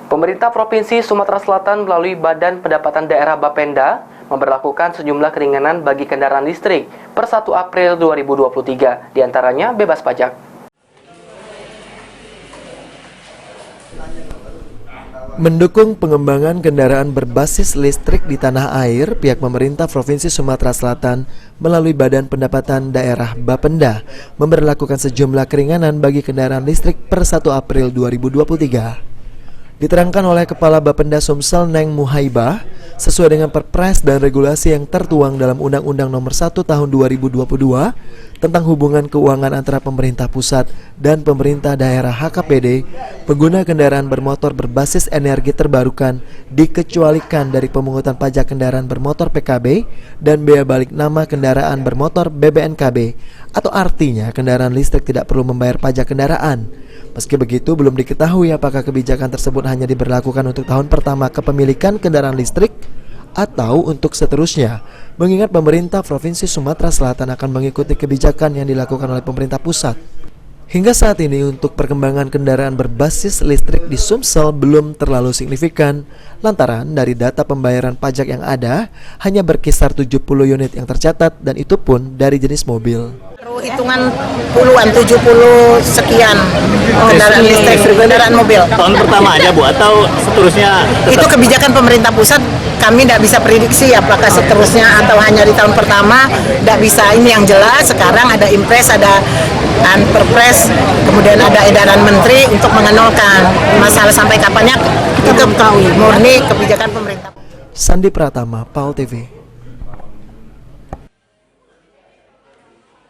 Pemerintah Provinsi Sumatera Selatan melalui Badan Pendapatan Daerah Bapenda memberlakukan sejumlah keringanan bagi kendaraan listrik per 1 April 2023, diantaranya bebas pajak. Mendukung pengembangan kendaraan berbasis listrik di tanah air, pihak pemerintah Provinsi Sumatera Selatan melalui Badan Pendapatan Daerah Bapenda memberlakukan sejumlah keringanan bagi kendaraan listrik per 1 April 2023. Diterangkan oleh Kepala Bapenda Sumsel Neng Muhaibah, sesuai dengan perpres dan regulasi yang tertuang dalam Undang-Undang Nomor 1 Tahun 2022 tentang hubungan keuangan antara pemerintah pusat dan pemerintah daerah HKPD, pengguna kendaraan bermotor berbasis energi terbarukan dikecualikan dari pemungutan pajak kendaraan bermotor PKB dan bea balik nama kendaraan bermotor BBNKB, atau artinya kendaraan listrik tidak perlu membayar pajak kendaraan. Meski begitu, belum diketahui apakah kebijakan tersebut hanya diberlakukan untuk tahun pertama kepemilikan kendaraan listrik atau untuk seterusnya, mengingat pemerintah Provinsi Sumatera Selatan akan mengikuti kebijakan yang dilakukan oleh pemerintah pusat. Hingga saat ini untuk perkembangan kendaraan berbasis listrik di Sumsel belum terlalu signifikan, lantaran dari data pembayaran pajak yang ada hanya berkisar 70 unit yang tercatat, dan itu pun dari jenis mobil. Hitungan puluhan, 70 sekian kendaraan listrik, kendaraan mobil. Tahun pertama aja Bu, atau seterusnya? Itu kebijakan pemerintah pusat, kami tidak bisa prediksi apakah seterusnya atau hanya di tahun pertama, tidak bisa. Ini yang jelas sekarang ada impres, ada perpres, kemudian ada edaran menteri untuk mengenolkan. Masalah sampai kapannya kita tahu, murni kebijakan pemerintah. Sandi Pratama, PAL TV.